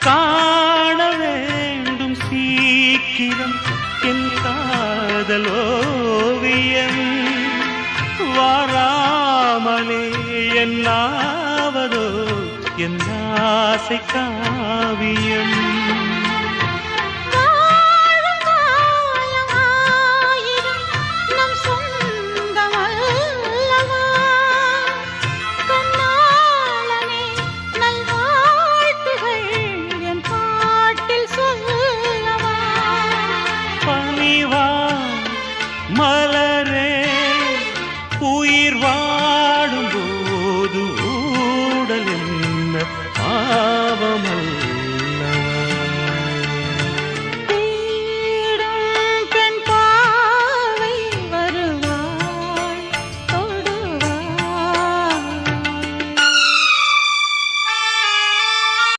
காண வேண்டும் சீக்கிரம் என் காதல் ஓவியம் வாராமலே என்னாவதோ என் ஆசை காவியம்